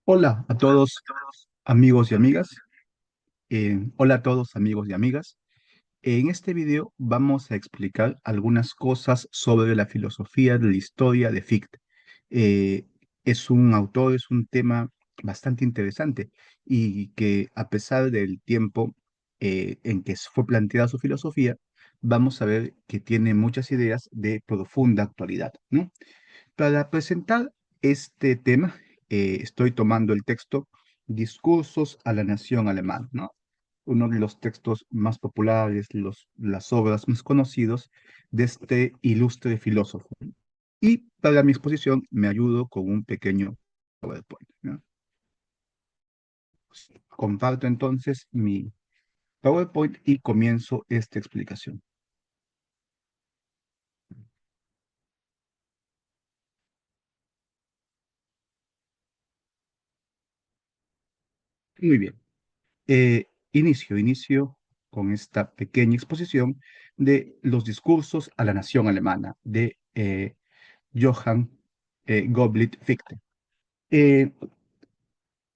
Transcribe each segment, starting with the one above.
Hola a todos amigos y amigas. Hola a todos amigos y amigas. En este video vamos a explicar algunas cosas sobre la filosofía de la historia de Fichte. Eh, es un autor, es un tema bastante interesante y que a pesar del tiempo en que fue planteada su filosofía, vamos a ver que tiene muchas ideas de profunda actualidad, ¿no? Para presentar este tema, estoy tomando el texto Discursos a la Nación Alemana, ¿no? Uno de los textos más populares, las obras más conocidos de este ilustre filósofo. Y para mi exposición me ayudo con un pequeño PowerPoint, ¿no? Comparto entonces mi PowerPoint y comienzo esta explicación. Muy bien. Inicio con esta pequeña exposición de los discursos a la nación alemana de Johann Gottlieb Fichte. Eh,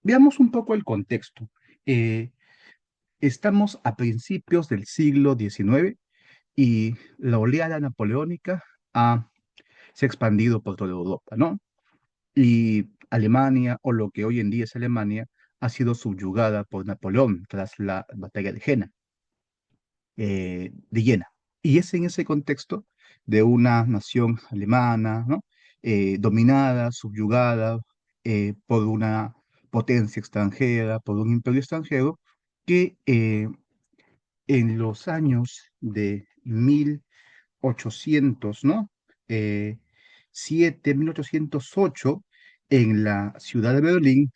Veamos un poco el contexto. Eh, Estamos a principios del siglo XIX y la oleada napoleónica se ha expandido por toda Europa, ¿no? Y Alemania, o lo que hoy en día es Alemania, ha sido subyugada por Napoleón tras la batalla de Jena. De Jena. Y es en ese contexto de una nación alemana, ¿no? Dominada, subyugada por una potencia extranjera, por un imperio extranjero, que en los años de 1800, ¿no? Eh, 1808, en la ciudad de Berlín,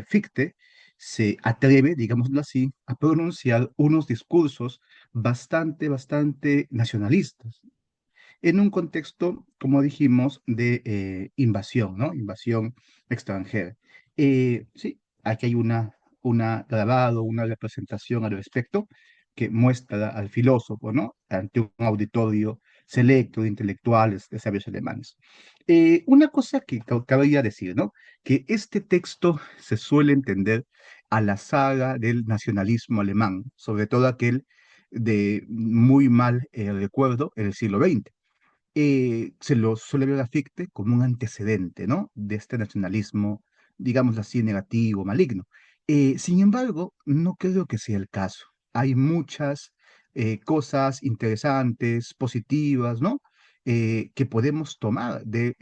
Fichte se atreve, digámoslo así, a pronunciar unos discursos bastante nacionalistas, en un contexto, como dijimos, de invasión, ¿no? Invasión extranjera. Sí, aquí hay una grabado, una representación al respecto que muestra al filósofo, ¿no? Ante un auditorio selecto de intelectuales, de sabios alemanes. Una cosa que cabría decir, ¿no? Que este texto se suele entender a la saga del nacionalismo alemán, sobre todo aquel de muy mal recuerdo en el siglo XX. Se lo suele ver a Fichte como un antecedente, ¿no? De este nacionalismo, digamos así, negativo, maligno. Sin embargo, no creo que sea el caso. Hay muchas cosas interesantes, positivas, ¿no? Que podemos tomar de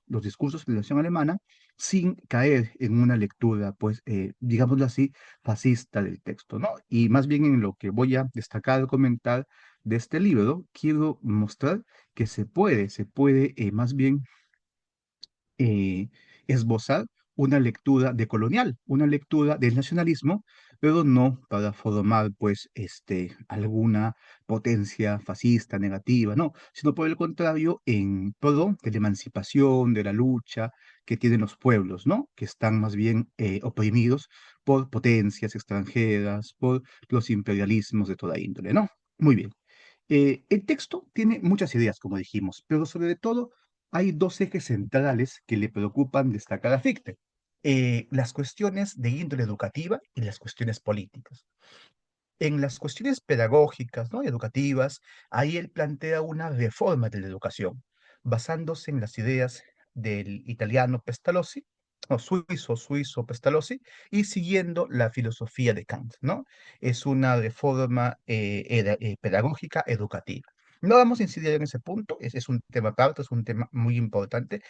los discursos de la nación alemana sin caer en una lectura, pues, digámoslo así, fascista del texto, ¿no? Y más bien en lo que voy a destacar, comentar de este libro, quiero mostrar que se puede más bien eh, esbozar una lectura decolonial, una lectura del nacionalismo, pero no para formar, pues, alguna potencia fascista, negativa, no, sino por el contrario, en pro de la emancipación, de la lucha que tienen los pueblos, ¿no? Que están más bien oprimidos por potencias extranjeras, por los imperialismos de toda índole, ¿no? Muy bien. El texto tiene muchas ideas, como dijimos, pero sobre todo hay dos ejes centrales que le preocupan destacar a Fichte. Las cuestiones de índole educativa y las cuestiones políticas. En las cuestiones pedagógicas, ¿no? Y educativas, ahí él plantea una reforma de la educación, basándose en las ideas del italiano Pestalozzi, o suizo Pestalozzi, y siguiendo la filosofía de Kant, ¿no? Es una reforma pedagógica educativa. No vamos a incidir en ese punto, es un tema aparte, es un tema muy importante.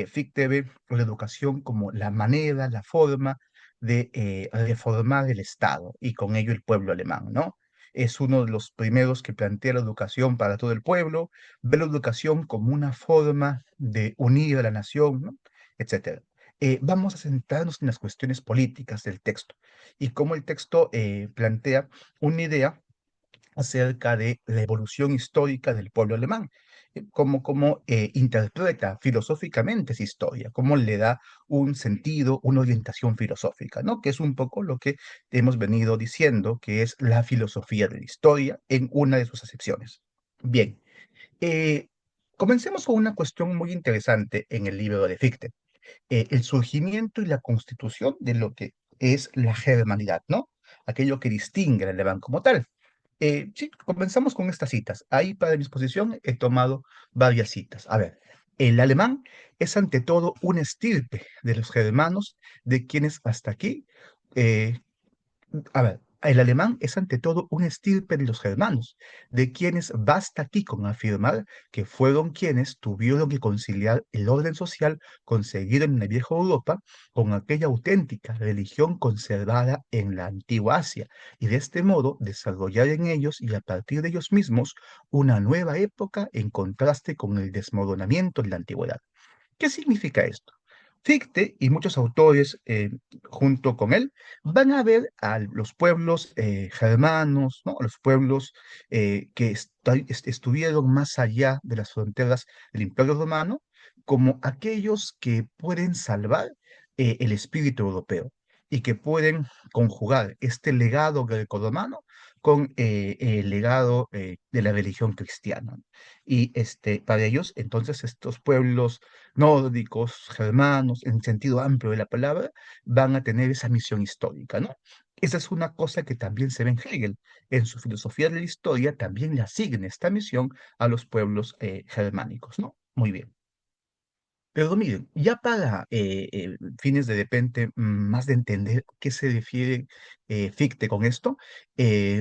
Fichte ve la educación como la manera, la forma de reformar el Estado y con ello el pueblo alemán, ¿no? Es uno de los primeros que plantea la educación para todo el pueblo, ve la educación como una forma de unir a la nación, ¿no? Etcétera. Vamos a centrarnos en las cuestiones políticas del texto y cómo el texto plantea una idea acerca de la evolución histórica del pueblo alemán, cómo interpreta filosóficamente esa historia, cómo le da un sentido, una orientación filosófica, ¿no? Que es un poco lo que hemos venido diciendo, que es la filosofía de la historia en una de sus acepciones. Bien, eh, comencemos con una cuestión muy interesante en el libro de Fichte. el surgimiento y la constitución de lo que es la germanidad, ¿no? Aquello que distingue al alemán como tal. Sí, comenzamos con estas citas. Ahí para mi exposición he tomado varias citas. A ver, el alemán es ante todo una estirpe de los germanos, de quienes hasta aquí eh, a ver, el alemán es ante todo un estirpe de los germanos, de quienes basta aquí con afirmar que fueron quienes tuvieron que conciliar el orden social conseguido en la vieja Europa con aquella auténtica religión conservada en la antigua Asia, y de este modo desarrollar en ellos y a partir de ellos mismos una nueva época en contraste con el desmoronamiento de la antigüedad. ¿Qué significa esto? Fichte y muchos autores junto con él van a ver a los pueblos germanos, ¿no? Los pueblos que estuvieron más allá de las fronteras del Imperio Romano, como aquellos que pueden salvar el espíritu europeo y que pueden conjugar este legado grecorromano con el legado de la religión cristiana. Y para ellos, entonces, estos pueblos nórdicos, germanos, en sentido amplio de la palabra, van a tener esa misión histórica, ¿no? Esa es una cosa que también se ve en Hegel. En su filosofía de la historia también le asigna esta misión a los pueblos germánicos, ¿no? Muy bien. Pero miren, ya para fines de repente más de entender qué se refiere Fichte con esto,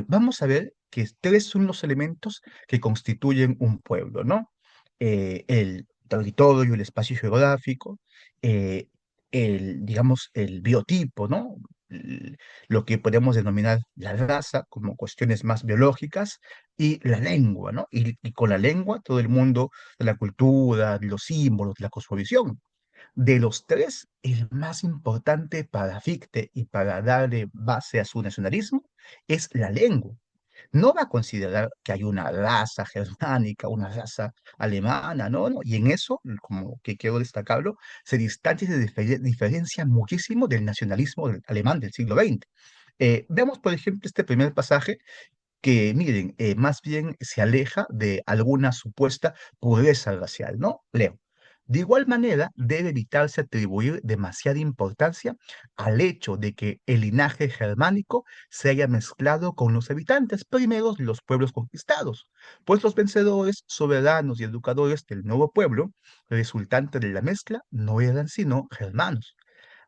vamos a ver que tres son los elementos que constituyen un pueblo, ¿no? El territorio, el espacio geográfico, eh, digamos, el biotipo, ¿no? L- Lo que podemos denominar la raza como cuestiones más biológicas y la lengua, ¿no? Y con la lengua todo el mundo de la cultura, de los símbolos, de la cosmovisión. De los tres, el más importante para Fichte y para darle base a su nacionalismo es la lengua. No va a considerar que hay una raza germánica, una raza alemana, no, no. Y en eso, como que quiero destacarlo, se distancia y se diferencia muchísimo del nacionalismo alemán del siglo XX. Veamos, por ejemplo, este primer pasaje que, miren, más bien se aleja de alguna supuesta pureza racial, ¿no? Leo. De igual manera, debe evitarse atribuir demasiada importancia al hecho de que el linaje germánico se haya mezclado con los habitantes primeros de los pueblos conquistados, pues los vencedores, soberanos y educadores del nuevo pueblo, resultante de la mezcla, no eran sino germanos.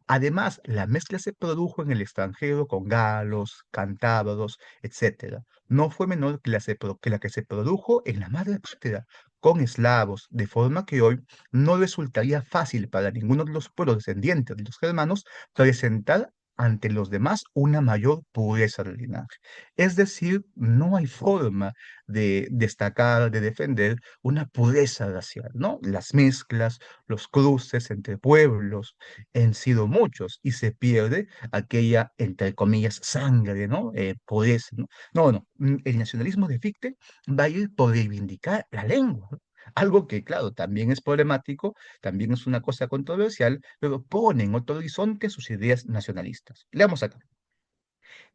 Además, la mezcla se produjo en el extranjero con galos, cántabros, etcétera. No fue menor que que la que se produjo en la madre patria con eslavos, de forma que hoy no resultaría fácil para ninguno de los pueblos descendientes de los germanos presentar ante los demás una mayor pureza del linaje. Es decir, no hay forma de destacar, de defender una pureza racial, ¿no? Las mezclas, los cruces entre pueblos, han sido muchos y se pierde aquella, entre comillas, sangre, ¿no? Pureza, ¿no? No, no, el nacionalismo de Fichte va a ir por reivindicar la lengua, ¿no? Algo que, claro, también es problemático, también es una cosa controversial, pero pone en otro horizonte sus ideas nacionalistas. Leamos acá.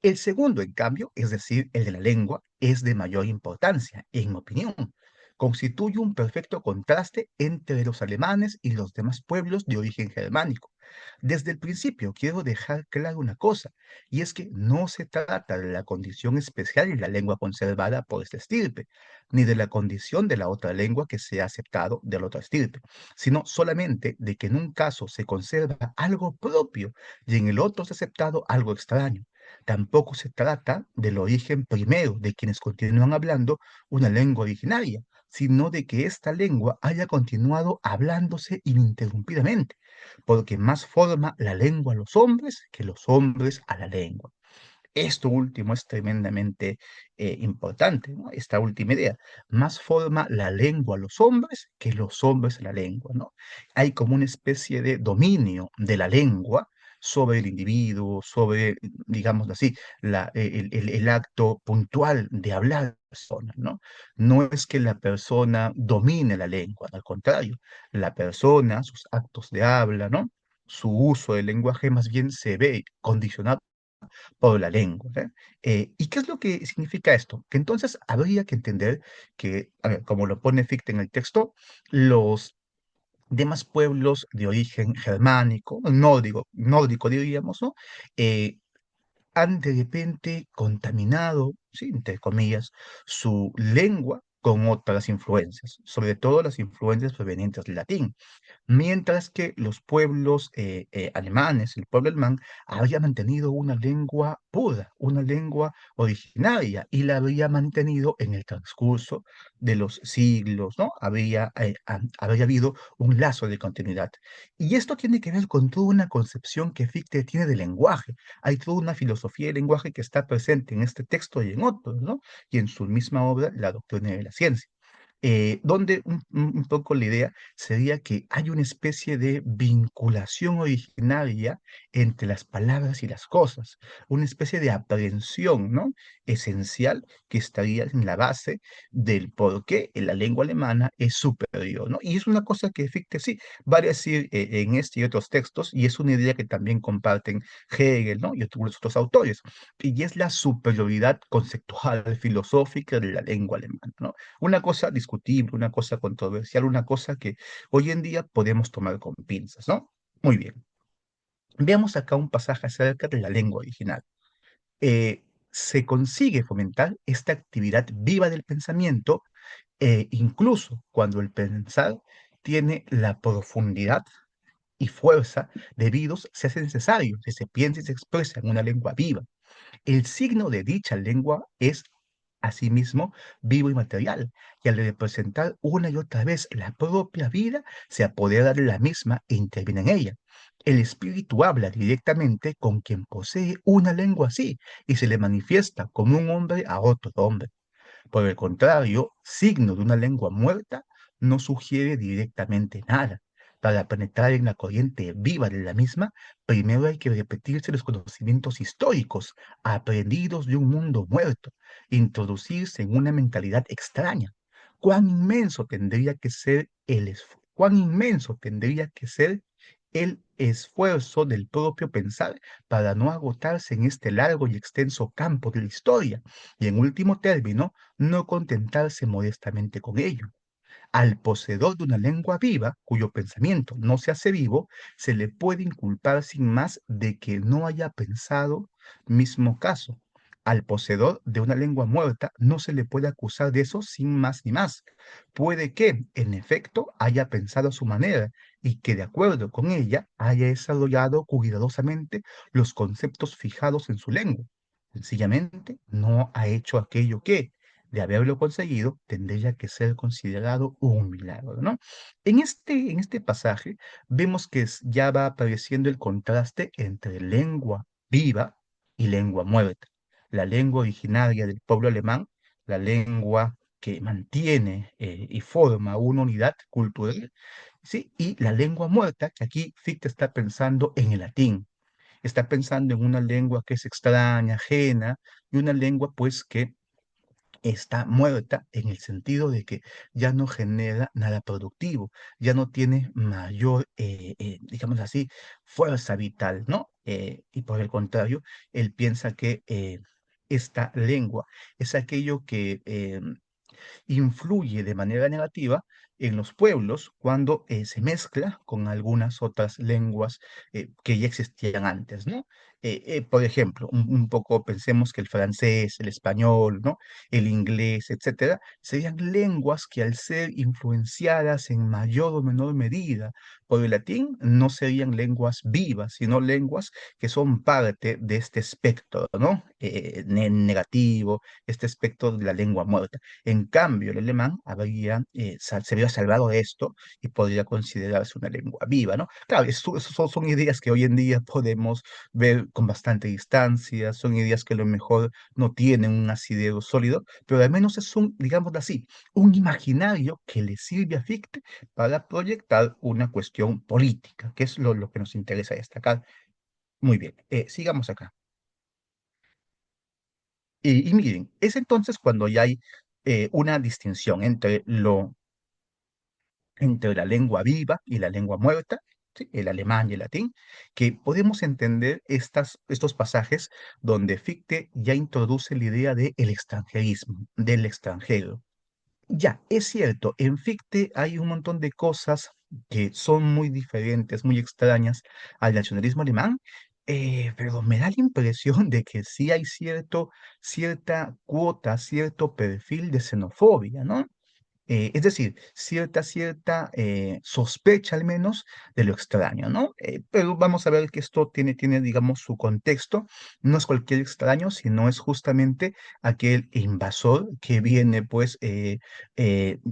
El segundo, en cambio, es decir, el de la lengua, es de mayor importancia, en mi opinión. Constituye un perfecto contraste entre los alemanes y los demás pueblos de origen germánico. Desde el principio quiero dejar claro una cosa, y es que no se trata de la condición especial de la lengua conservada por esta estirpe, ni de la condición de la otra lengua que se ha aceptado de la otra estirpe, sino solamente de que en un caso se conserva algo propio y en el otro se ha aceptado algo extraño. Tampoco se trata del origen primero de quienes continúan hablando una lengua originaria, sino de que esta lengua haya continuado hablándose ininterrumpidamente, porque más forma la lengua a los hombres que los hombres a la lengua. Esto último es tremendamente importante, ¿no? Esta última idea. Más forma la lengua a los hombres que los hombres a la lengua, ¿no? Hay como una especie de dominio de la lengua sobre el individuo, sobre, digámoslo así, el acto puntual de hablar de la persona, ¿no? No es que la persona domine la lengua, al contrario, la persona, sus actos de habla, ¿no? Su uso del lenguaje más bien se ve condicionado por la lengua, ¿eh? ¿Y qué es lo que significa esto? Que entonces habría que entender que, a ver, como lo pone Fichte en el texto, los demás pueblos de origen germánico, nórdico diríamos, ¿no? Eh, Han de repente contaminado, sí, entre comillas, su lengua con otras influencias, sobre todo las influencias provenientes del latín. Mientras que los pueblos alemanes, el pueblo alemán, había mantenido una lengua pura, una lengua originaria, y la había mantenido en el transcurso de los siglos, ¿no? Había habido un lazo de continuidad. Y esto tiene que ver con toda una concepción que Fichte tiene del lenguaje. Hay toda una filosofía del lenguaje que está presente en este texto y en otros, ¿no? Y en su misma obra, La doctrina de la ciencia, donde un poco la idea sería que hay una especie de vinculación originaria entre las palabras y las cosas, una especie de aprehensión, ¿no? Esencial, que estaría en la base del por qué la lengua alemana es superior, ¿no? Y es una cosa que Fichte sí va a decir en este y otros textos, y es una idea que también comparten Hegel, ¿no? Y otros autores, y es la superioridad conceptual, filosófica de la lengua alemana, ¿no? Una cosa discutible, una cosa controversial, una cosa que hoy en día podemos tomar con pinzas, ¿no? Muy bien. Veamos acá un pasaje acerca de la lengua original. Se consigue fomentar esta actividad viva del pensamiento, incluso cuando el pensar tiene la profundidad y fuerza debidos se hace necesario que se piense y se expresa en una lengua viva. El signo de dicha lengua es asimismo vivo y material, y al representar una y otra vez la propia vida, se apodera de la misma e interviene en ella. El espíritu habla directamente con quien posee una lengua así y se le manifiesta como un hombre a otro hombre. Por el contrario, signo de una lengua muerta no sugiere directamente nada. Para penetrar en la corriente viva de la misma, primero hay que repetirse los conocimientos históricos aprendidos de un mundo muerto, introducirse en una mentalidad extraña. Cuán inmenso tendría que ser el esfuerzo del propio pensar para no agotarse en este largo y extenso campo de la historia, y en último término, no contentarse modestamente con ello. Al poseedor de una lengua viva, cuyo pensamiento no se hace vivo, se le puede inculpar sin más de que no haya pensado. Mismo caso. Al poseedor de una lengua muerta no se le puede acusar de eso sin más ni más. Puede que, en efecto, haya pensado a su manera y que, de acuerdo con ella, haya desarrollado cuidadosamente los conceptos fijados en su lengua. Sencillamente, no ha hecho aquello que, de haberlo conseguido, tendría que ser considerado un milagro, ¿no? En este pasaje vemos que ya va apareciendo el contraste entre lengua viva y lengua muerta. La lengua originaria del pueblo alemán, la lengua que mantiene y forma una unidad cultural, ¿sí? Y la lengua muerta, que aquí Fichte está pensando en el latín, está pensando en una lengua que es extraña, ajena, y una lengua pues que está muerta en el sentido de que ya no genera nada productivo, ya no tiene mayor, digamos así, fuerza vital, ¿no? Y por el contrario, él piensa que esta lengua es aquello que influye de manera negativa en los pueblos cuando se mezcla con algunas otras lenguas que ya existían antes, ¿no? Por ejemplo, un poco pensemos que el francés, el español, ¿no? El inglés, etcétera, serían lenguas que, al ser influenciadas en mayor o menor medida por el latín, no serían lenguas vivas, sino lenguas que son parte de este espectro, ¿no? Negativo, este espectro de la lengua muerta. En cambio, el alemán se había salvado de esto y podría considerarse una lengua viva, ¿no? Claro, eso son ideas que hoy en día podemos ver con bastante distancia, son ideas que a lo mejor no tienen un asidero sólido, pero al menos es un, digámoslo así, un imaginario que le sirve a Fichte para proyectar una cuestión política, que es lo que nos interesa destacar. Muy bien, sigamos acá. Y miren, es entonces cuando ya hay una distinción entre la lengua viva y la lengua muerta, ¿sí? El alemán y el latín, que podemos entender estos pasajes donde Fichte ya introduce la idea del extranjerismo, del extranjero. Ya, es cierto, en Fichte hay un montón de cosas que son muy diferentes, muy extrañas al nacionalismo alemán, pero me da la impresión de que sí hay cierta cuota, cierto perfil de xenofobia, ¿no? Es decir, sospecha al menos de lo extraño, ¿no? Pero vamos a ver que esto tiene, digamos, su contexto. No es cualquier extraño, sino es justamente aquel invasor que viene, pues,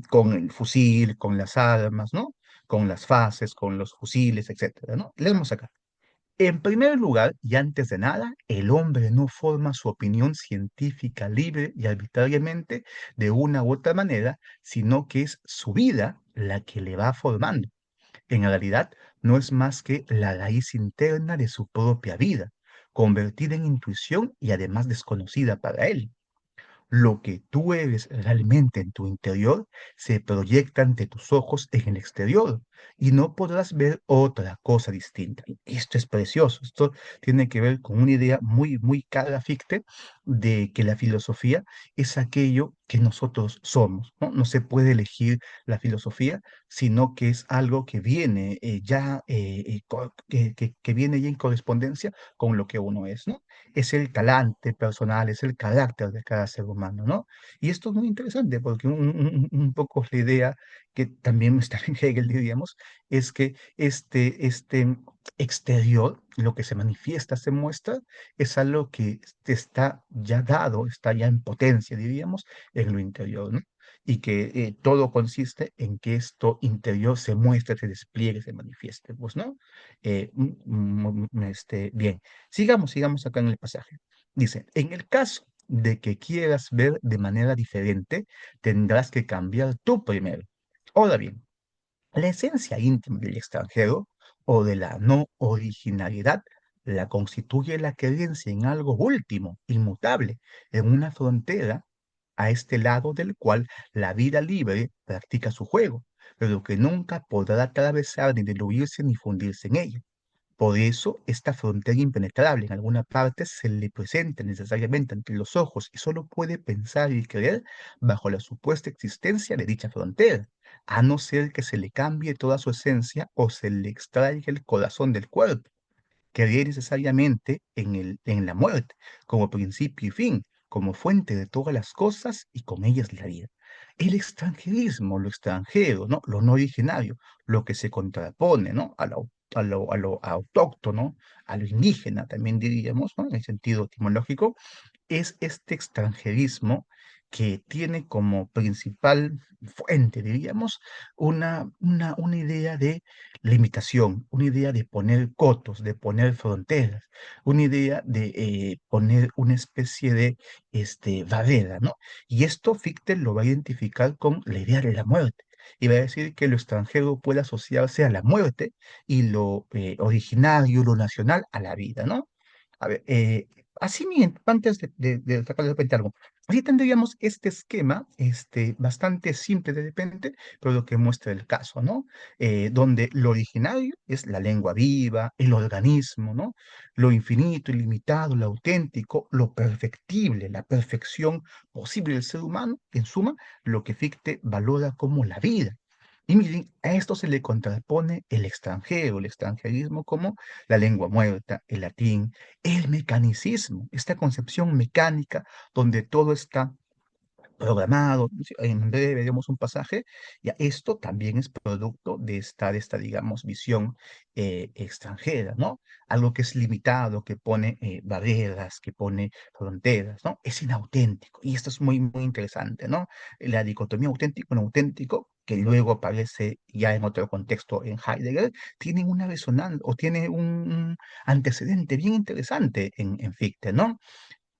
con el fusil, con las armas, ¿no? Con las fases, con los fusiles, etcétera, ¿no? Leemos acá. En primer lugar, y antes de nada, el hombre no forma su opinión científica libre y arbitrariamente de una u otra manera, sino que es su vida la que le va formando. En realidad, no es más que la raíz interna de su propia vida, convertida en intuición y además desconocida para él. Lo que tú eres realmente en tu interior se proyecta ante tus ojos en el exterior y no podrás ver otra cosa distinta. Y esto es precioso. Esto tiene que ver con una idea muy, muy cara, Fichte, de que la filosofía es aquello que nosotros somos, ¿no? No se puede elegir la filosofía, sino que es algo que viene que viene ya en correspondencia con lo que uno es, ¿no? Es el talante personal, es el carácter de cada ser humano, ¿no? Y esto es muy interesante porque un poco la idea que también está en Hegel, diríamos, es que este exterior, lo que se manifiesta, se muestra, es algo que está ya dado, está ya en potencia, diríamos, en lo interior, ¿no? Y que todo consiste en que esto interior se muestre, se despliegue, se manifieste, pues, ¿no? Bien. Sigamos acá en el pasaje. Dice, en el caso de que quieras ver de manera diferente, tendrás que cambiar tú primero. Ahora bien, la esencia íntima del extranjero o de la no originalidad la constituye la creencia en algo último, inmutable, en una frontera a este lado del cual la vida libre practica su juego, pero que nunca podrá atravesar ni diluirse ni fundirse en ella. Por eso, esta frontera impenetrable en alguna parte se le presenta necesariamente ante los ojos y solo puede pensar y creer bajo la supuesta existencia de dicha frontera, a no ser que se le cambie toda su esencia o se le extraiga el corazón del cuerpo. Creer necesariamente en la muerte, como principio y fin, como fuente de todas las cosas y con ellas la vida. El extranjerismo, lo extranjero, ¿no? Lo no originario, lo que se contrapone, ¿no? A lo autóctono, a lo indígena, también diríamos, ¿no? En el sentido etimológico, es este extranjerismo que tiene como principal fuente, diríamos, una idea de limitación, una idea de poner cotos, de poner fronteras, una idea de poner una especie de barrera, ¿no? Y esto Fichte lo va a identificar con la idea de la muerte. Y va a decir que lo extranjero puede asociarse a la muerte y lo originario, lo nacional, a la vida, ¿no? A ver, así bien, antes de sacar de repente algo, así tendríamos este esquema, bastante simple de repente, pero lo que muestra el caso, ¿no? Donde lo originario es la lengua viva, el organismo, ¿no? Lo infinito, ilimitado, lo auténtico, lo perfectible, la perfección posible del ser humano, en suma, lo que Fichte valora como la vida. Y miren, a esto se le contrapone el extranjero, el extranjerismo como la lengua muerta, el latín, el mecanicismo, esta concepción mecánica donde todo está programado. Sí, en breve veremos un pasaje. Ya, esto también es producto de esta, digamos, visión extranjera, ¿no? Algo que es limitado, que pone barreras, que pone fronteras, ¿no? Es inauténtico. Y esto es muy, muy interesante, ¿no? La dicotomía auténtico-no auténtico, que luego aparece ya en otro contexto en Heidegger, tiene una resonancia o tiene un antecedente bien interesante en Fichte, ¿no?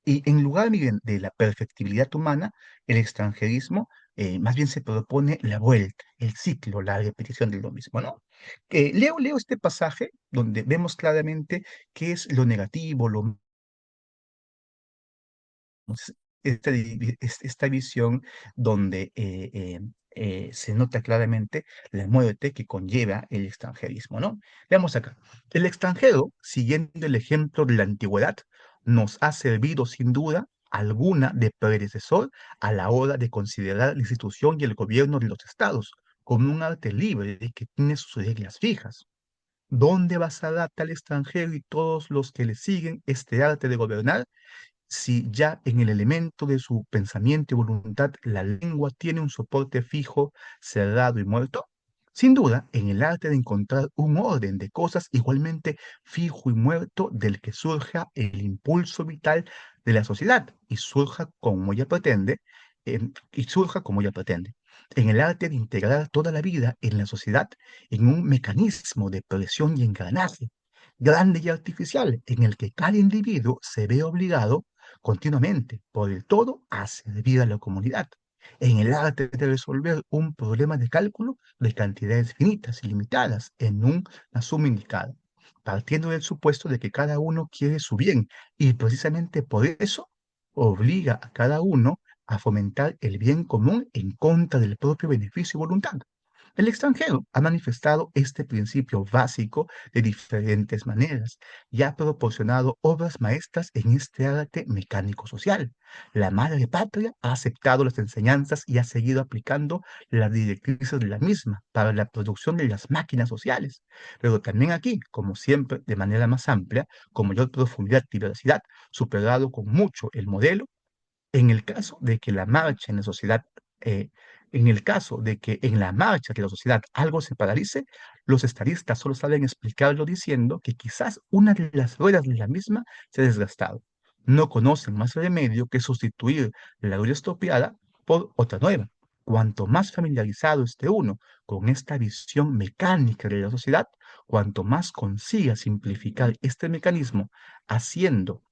Y en lugar, miren, de la perfectibilidad humana, el extranjerismo más bien se propone la vuelta, el ciclo, la repetición de lo mismo, ¿no? Leo este pasaje donde vemos claramente qué es lo negativo, esta visión donde se nota claramente la muerte que conlleva el extranjerismo, ¿no? Veamos acá. El extranjero, siguiendo el ejemplo de la antigüedad, nos ha servido sin duda alguna de predecesor a la hora de considerar la institución y el gobierno de los estados como un arte libre que tiene sus reglas fijas. ¿Dónde basará tal extranjero y todos los que le siguen este arte de gobernar si ya en el elemento de su pensamiento y voluntad la lengua tiene un soporte fijo, cerrado y muerto? Sin duda, en el arte de encontrar un orden de cosas igualmente fijo y muerto del que surja el impulso vital de la sociedad y surja como ella pretende. En el arte de integrar toda la vida en la sociedad en un mecanismo de presión y engranaje grande y artificial en el que cada individuo se ve obligado continuamente por el todo a servir a la comunidad, en el arte de resolver un problema de cálculo de cantidades finitas y limitadas en una suma indicada, partiendo del supuesto de que cada uno quiere su bien y precisamente por eso obliga a cada uno a fomentar el bien común en contra del propio beneficio y voluntad. El extranjero ha manifestado este principio básico de diferentes maneras y ha proporcionado obras maestras en este arte mecánico social. La madre patria ha aceptado las enseñanzas y ha seguido aplicando las directrices de la misma para la producción de las máquinas sociales. Pero también aquí, como siempre, de manera más amplia, con mayor profundidad y diversidad, superado con mucho el modelo en el caso de que la marcha en la sociedad, eh, en el caso de que en la marcha de la sociedad algo se paralice, los estadistas solo saben explicarlo diciendo que quizás una de las ruedas de la misma se ha desgastado. No conocen más remedio que sustituir la rueda estropeada por otra nueva. Cuanto más familiarizado esté uno con esta visión mecánica de la sociedad, cuanto más consiga simplificar este mecanismo haciendo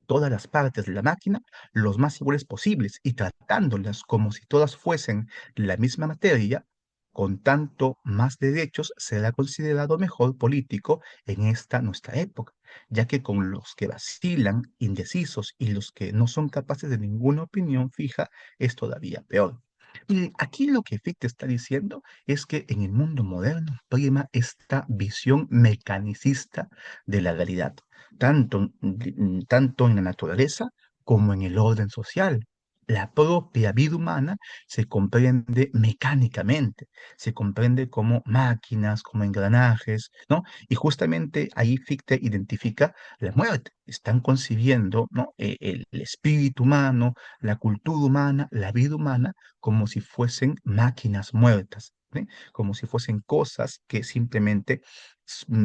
todas las partes de la máquina los más iguales posibles y tratándolas como si todas fuesen la misma materia, con tanto más derechos será considerado mejor político en esta nuestra época, ya que con los que vacilan, indecisos y los que no son capaces de ninguna opinión fija es todavía peor. Y aquí lo que Fichte está diciendo es que en el mundo moderno prima esta visión mecanicista de la realidad tanto en la naturaleza como en el orden social. La propia vida humana se comprende mecánicamente, se comprende como máquinas, como engranajes, ¿no? Y justamente ahí Fichte identifica la muerte. Están concibiendo, ¿no? El espíritu humano, la cultura humana, la vida humana, como si fuesen máquinas muertas, ¿sí? Como si fuesen cosas que simplemente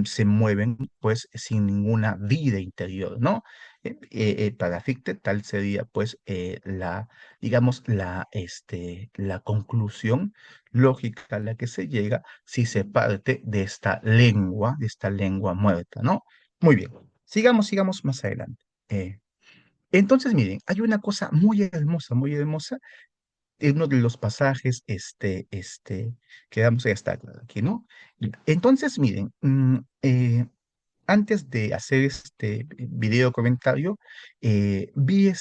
se mueven pues sin ninguna vida interior, ¿no? Para Fichte tal sería pues digamos, la conclusión lógica a la que se llega si se parte de esta lengua muerta, ¿no? Muy bien, sigamos más adelante. Entonces, miren, hay una cosa muy hermosa, en uno de los pasajes, que vamos a estar aquí, ¿no? Entonces, miren, antes de hacer este video comentario, vi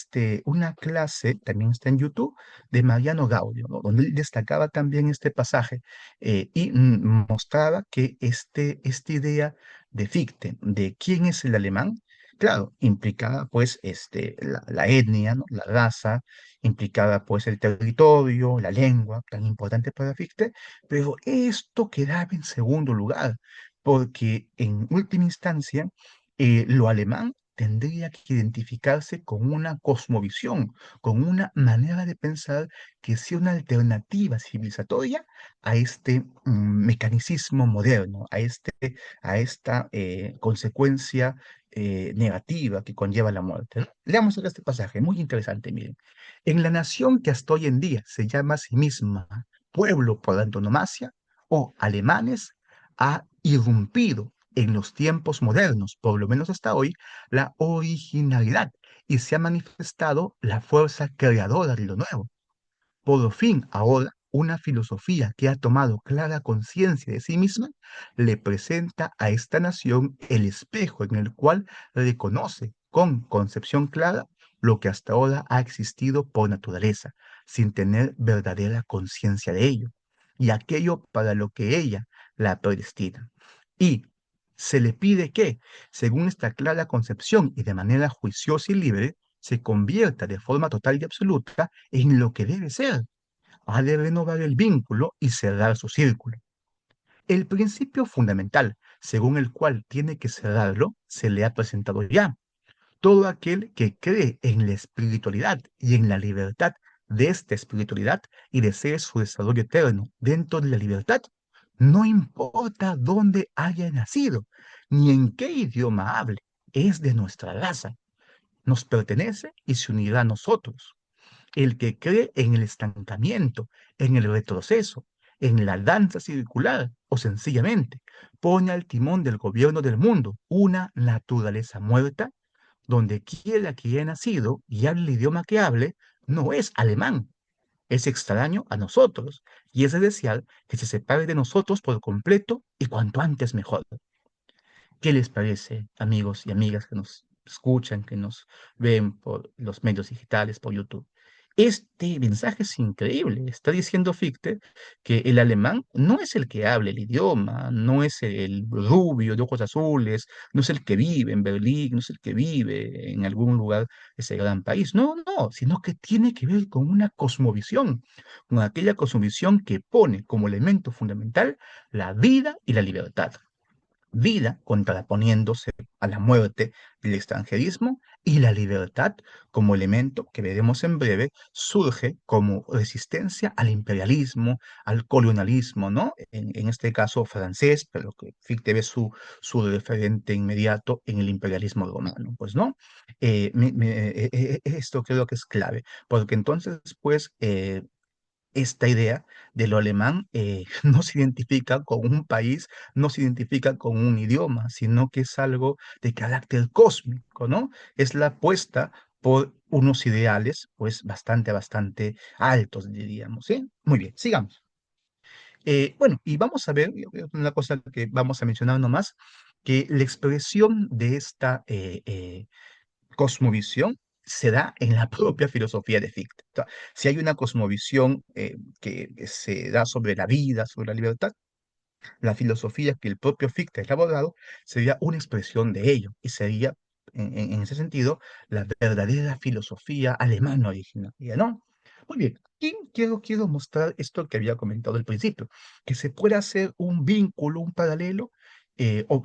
una clase, también está en YouTube, de Mariano Gaudio, ¿no? Donde él destacaba también este pasaje y mostraba que esta idea de Fichte, de quién es el alemán, claro, implicaba pues la etnia, ¿no? La raza, implicaba pues el territorio, la lengua, tan importante para Fichte, pero esto quedaba en segundo lugar porque en última instancia lo alemán tendría que identificarse con una cosmovisión, con una manera de pensar que sea una alternativa civilizatoria a este mecanicismo moderno, a esta consecuencia negativa que conlleva la muerte, ¿no? Leamos acá este pasaje, muy interesante, miren. En la nación que hasta hoy en día se llama a sí misma pueblo por antonomasia, o alemanes, ha irrumpido en los tiempos modernos, por lo menos hasta hoy, la originalidad y se ha manifestado la fuerza creadora de lo nuevo. Por fin, ahora, una filosofía que ha tomado clara conciencia de sí misma le presenta a esta nación el espejo en el cual reconoce con concepción clara lo que hasta ahora ha existido por naturaleza, sin tener verdadera conciencia de ello, y aquello para lo que ella la predestina. Y se le pide que, según esta clara concepción y de manera juiciosa y libre, se convierta de forma total y absoluta en lo que debe ser. Ha de renovar el vínculo y cerrar su círculo. El principio fundamental, según el cual tiene que cerrarlo, se le ha presentado ya. Todo aquel que cree en la espiritualidad y en la libertad de esta espiritualidad y desee su desarrollo eterno dentro de la libertad, no importa dónde haya nacido, ni en qué idioma hable, es de nuestra raza, nos pertenece y se unirá a nosotros. El que cree en el estancamiento, en el retroceso, en la danza circular o sencillamente pone al timón del gobierno del mundo una naturaleza muerta, donde quiera que haya nacido y hable el idioma que hable, no es alemán, es extraño a nosotros y es desear que se separe de nosotros por completo y cuanto antes mejor. ¿Qué les parece, amigos y amigas que nos escuchan, que nos ven por los medios digitales, por YouTube? Este mensaje es increíble. Está diciendo Fichte que el alemán no es el que habla el idioma, no es el rubio de ojos azules, no es el que vive en Berlín, no es el que vive en algún lugar de ese gran país. No, no, sino que tiene que ver con una cosmovisión, con aquella cosmovisión que pone como elemento fundamental la vida y la libertad. Vida contraponiéndose a la muerte del extranjerismo, y la libertad como elemento que veremos en breve surge como resistencia al imperialismo, al colonialismo, ¿no? En este caso francés, pero que Fichte ve su referente inmediato en el imperialismo romano, pues, ¿no? Esto creo que es clave, porque entonces, pues, esta idea de lo alemán no se identifica con un país, no se identifica con un idioma, sino que es algo de carácter cósmico, ¿no? Es la apuesta por unos ideales, pues bastante altos, diríamos, ¿sí? Muy bien, sigamos. Bueno, y vamos a ver una cosa que vamos a mencionar nomás, que la expresión de esta cosmovisión se da en la propia filosofía de Fichte. O sea, si hay una cosmovisión que se da sobre la vida, sobre la libertad, la filosofía que el propio Fichte ha elaborado sería una expresión de ello y sería, en ese sentido, la verdadera filosofía alemana originaria, ¿no? Muy bien, aquí quiero mostrar esto que había comentado al principio, que se puede hacer un vínculo, un paralelo, o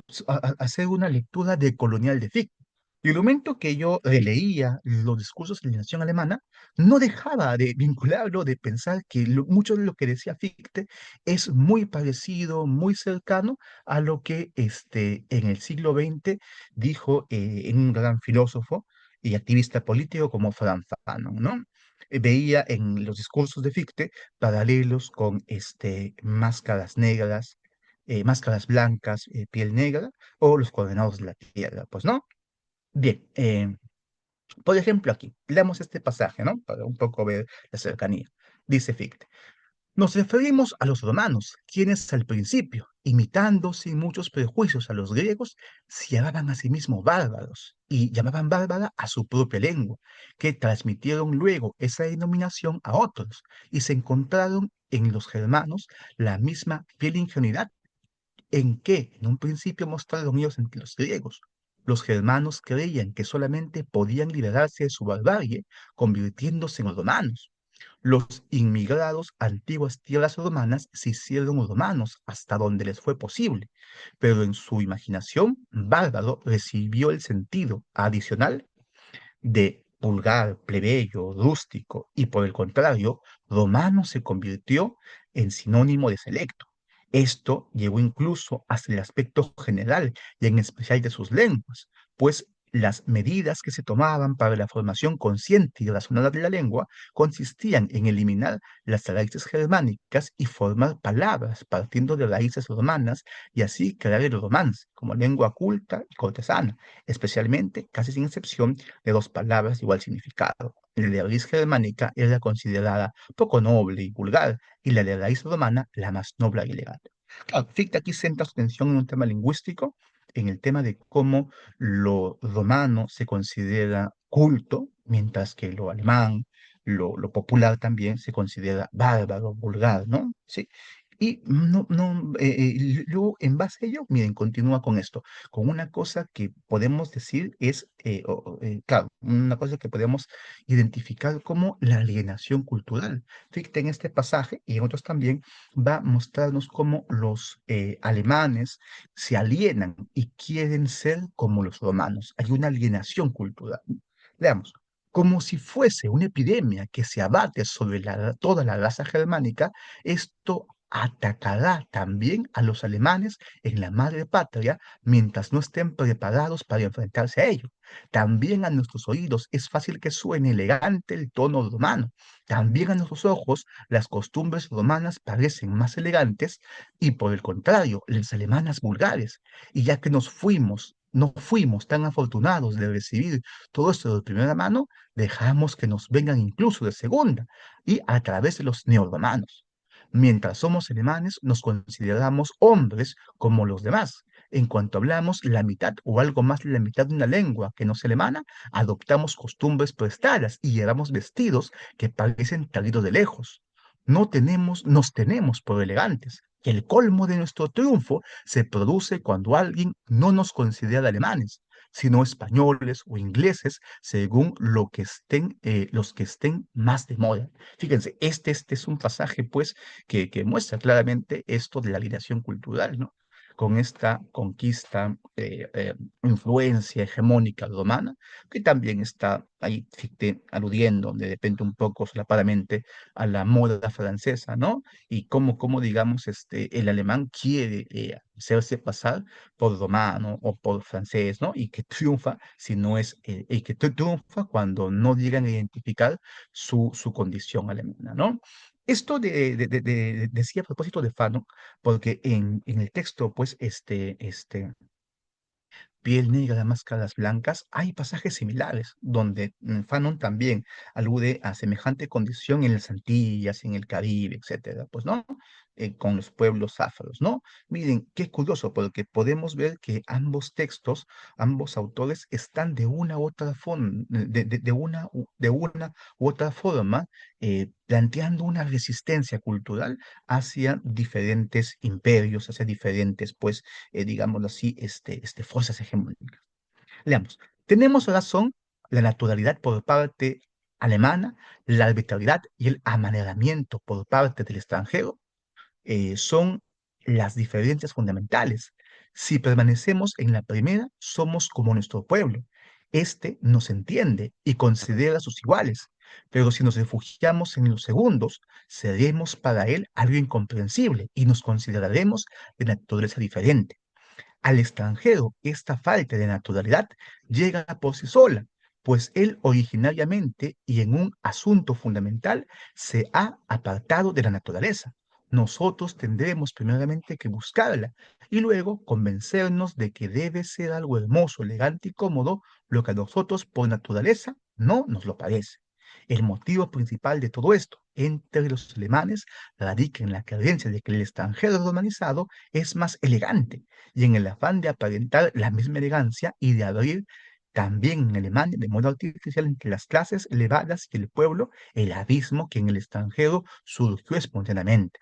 hacer una lectura decolonial de Fichte. Y el momento que yo releía los discursos de la nación alemana, no dejaba de vincularlo, de pensar que mucho de lo que decía Fichte es muy parecido, muy cercano a lo que en el siglo XX dijo un gran filósofo y activista político como Franz Fanon, ¿no? Veía en los discursos de Fichte paralelos con máscaras negras, máscaras blancas, piel negra, o los condenados de la tierra, pues, ¿no? Bien, por ejemplo, aquí, leamos este pasaje, ¿no? Para un poco ver la cercanía. Dice Fichte. Nos referimos a los romanos, quienes al principio, imitando sin muchos prejuicios a los griegos, se llamaban a sí mismos bárbaros y llamaban bárbara a su propia lengua, que transmitieron luego esa denominación a otros y se encontraron en los germanos la misma fiel ingenuidad en que en un principio mostraron ellos entre los griegos. Los germanos creían que solamente podían liberarse de su barbarie convirtiéndose en romanos. Los inmigrados a antiguas tierras romanas se hicieron romanos hasta donde les fue posible, pero en su imaginación, bárbaro recibió el sentido adicional de vulgar, plebeyo, rústico, y por el contrario, romano se convirtió en sinónimo de selecto. Esto llegó incluso hasta el aspecto general y en especial de sus lenguas, pues las medidas que se tomaban para la formación consciente y razonada de la lengua consistían en eliminar las raíces germánicas y formar palabras partiendo de raíces romanas y así crear el romance como lengua culta y cortesana, especialmente, casi sin excepción, de dos palabras de igual significado. La de raíz germánica era considerada poco noble y vulgar, y la de raíz romana la más noble y elegante. Claro, Fichte aquí centra su atención en un tema lingüístico, en el tema de cómo lo romano se considera culto, mientras que lo alemán, lo popular también se considera bárbaro, vulgar, ¿no? Sí. Y no, no, luego, en base a ello, miren, continúa con esto, con una cosa que podemos decir es, claro, una cosa que podemos identificar como la alienación cultural. Fíjate, en este pasaje y en otros también va a mostrarnos cómo los alemanes se alienan y quieren ser como los romanos. Hay una alienación cultural. Veamos, como si fuese una epidemia que se abate sobre toda la raza germánica, esto atacará también a los alemanes en la madre patria mientras no estén preparados para enfrentarse a ello. También a nuestros oídos es fácil que suene elegante el tono romano. También a nuestros ojos las costumbres romanas parecen más elegantes y por el contrario, las alemanas vulgares. Y ya que no fuimos tan afortunados de recibir todo esto de primera mano, dejamos que nos vengan incluso de segunda y a través de los neorromanos. Mientras somos alemanes, nos consideramos hombres como los demás. En cuanto hablamos la mitad o algo más de la mitad de una lengua que no es alemana, adoptamos costumbres prestadas y llevamos vestidos que parecen traídos de lejos. Nos tenemos por elegantes. El colmo de nuestro triunfo se produce cuando alguien no nos considera alemanes, sino españoles o ingleses, según los que estén más de moda. Fíjense, este es un pasaje, pues, que muestra claramente esto de la alineación cultural, ¿no? Con esta conquista, influencia hegemónica romana, que también está ahí, fíjate, aludiendo de repente un poco solapadamente a la moda francesa, ¿no? Y cómo digamos, el alemán quiere hacerse pasar por romano o por francés, ¿no? Y que triunfa si no es, y que triunfa cuando no llegan a identificar su condición alemana, ¿no? Esto decía a propósito de Fanon, porque en el texto, pues, Piel negra, máscaras blancas, hay pasajes similares donde Fanon también alude a semejante condición en las Antillas, en el Caribe, etcétera, pues, ¿no? Con los pueblos afros, ¿no? Miren, qué curioso, porque podemos ver que ambos textos, ambos autores están de una u otra forma, de una u otra forma, planteando una resistencia cultural hacia diferentes imperios, hacia diferentes, pues, digámoslo así, fuerzas hegemónicas. Leamos, tenemos razón la naturalidad por parte alemana, la arbitrariedad y el amaneramiento por parte del extranjero son las diferencias fundamentales. Si permanecemos en la primera, somos como nuestro pueblo. Este nos entiende y considera a sus iguales, pero si nos refugiamos en los segundos, seremos para él algo incomprensible y nos consideraremos de naturaleza diferente. Al extranjero, esta falta de naturalidad llega por sí sola, pues él originariamente y en un asunto fundamental se ha apartado de la naturaleza. Nosotros tendremos primeramente que buscarla y luego convencernos de que debe ser algo hermoso, elegante y cómodo, lo que a nosotros por naturaleza no nos lo parece. El motivo principal de todo esto entre los alemanes radica en la creencia de que el extranjero romanizado es más elegante y en el afán de aparentar la misma elegancia y de abrir también en Alemania de modo artificial entre las clases elevadas y el pueblo el abismo que en el extranjero surgió espontáneamente.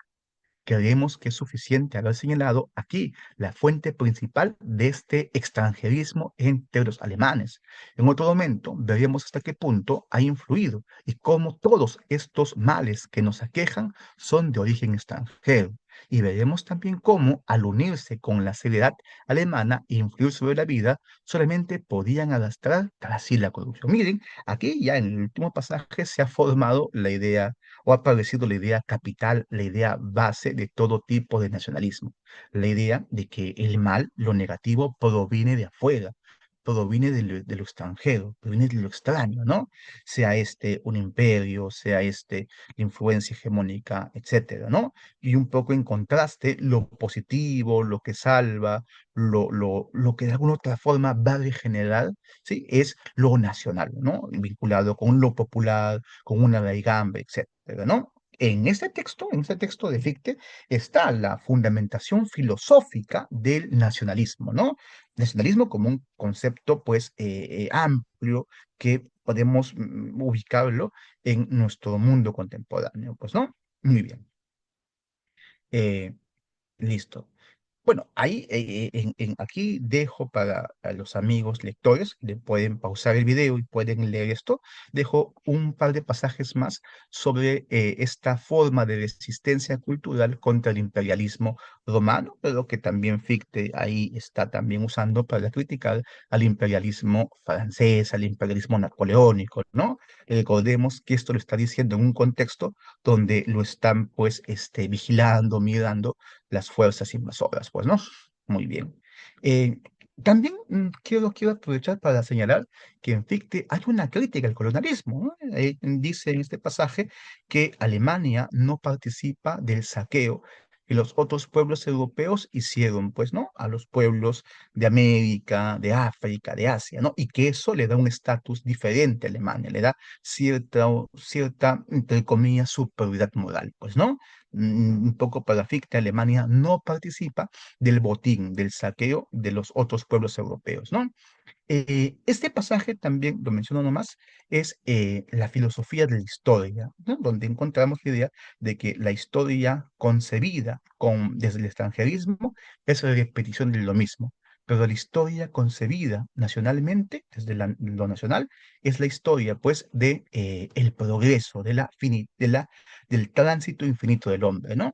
Creemos que es suficiente haber señalado aquí la fuente principal de este extranjerismo entre los alemanes. En otro momento veremos hasta qué punto ha influido y cómo todos estos males que nos aquejan son de origen extranjero. Y veremos también cómo, al unirse con la seriedad alemana e influir sobre la vida, solamente podían arrastrar tras sí la corrupción. Miren, aquí ya en el último pasaje se ha formado la idea o ha aparecido la idea capital, la idea base de todo tipo de nacionalismo, la idea de que el mal, lo negativo, proviene de afuera, proviene de lo extranjero, proviene de lo extraño, ¿no? Sea este un imperio, sea la influencia hegemónica, etcétera, ¿no? Y un poco en contraste, lo positivo, lo que salva, lo que de alguna otra forma va a regenerar, ¿sí? Es lo nacional, ¿no? Vinculado con lo popular, con una raigambre, etcétera, ¿no? En este texto de Fichte, está la fundamentación filosófica del nacionalismo, ¿no? Nacionalismo como un concepto, pues, amplio que podemos ubicarlo en nuestro mundo contemporáneo, pues, ¿no? Muy bien. Eh, Listo. Bueno, ahí aquí dejo para a los amigos lectores, le pueden pausar el video y pueden leer esto. Dejo un par de pasajes más sobre esta forma de resistencia cultural contra el imperialismo romano, pero que también Fichte ahí está también usando para criticar al imperialismo francés, al imperialismo napoleónico, ¿no? Recordemos que esto lo está diciendo en un contexto donde lo están pues vigilando, mirando las fuerzas invasoras, pues, ¿no? Muy bien. Eh, También quiero aprovechar para señalar que en Fichte hay una crítica al colonialismo, ¿no? Dice en este pasaje que Alemania no participa del saqueo que los otros pueblos europeos hicieron, pues, ¿no? A los pueblos de América, de África, de Asia, ¿no? Y que eso le da un estatus diferente a Alemania, le da cierta, entre comillas, superioridad moral, pues, ¿no? Un poco para Fichte, Alemania no participa del botín, del saqueo de los otros pueblos europeos, ¿no? Este pasaje también, lo menciono nomás, es la filosofía de la historia, ¿no? Donde encontramos la idea de que la historia concebida desde el extranjerismo es la repetición de lo mismo, pero la historia concebida nacionalmente, desde lo nacional, es la historia, pues, de el progreso, del tránsito infinito del hombre, ¿no?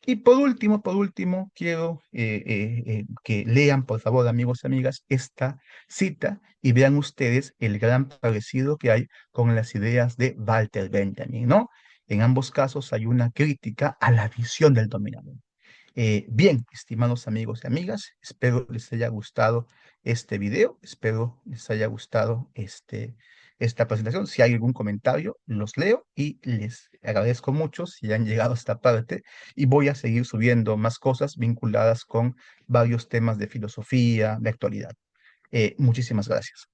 Y por último, quiero que lean, por favor, amigos y amigas, esta cita y vean ustedes el gran parecido que hay con las ideas de Walter Benjamin, ¿no? En ambos casos hay una crítica a la visión del dominador. Bien, estimados amigos y amigas, espero les haya gustado este video, espero les haya gustado esta presentación. Si hay algún comentario, los leo y les agradezco mucho si han llegado a esta parte y voy a seguir subiendo más cosas vinculadas con varios temas de filosofía, de actualidad. Muchísimas gracias.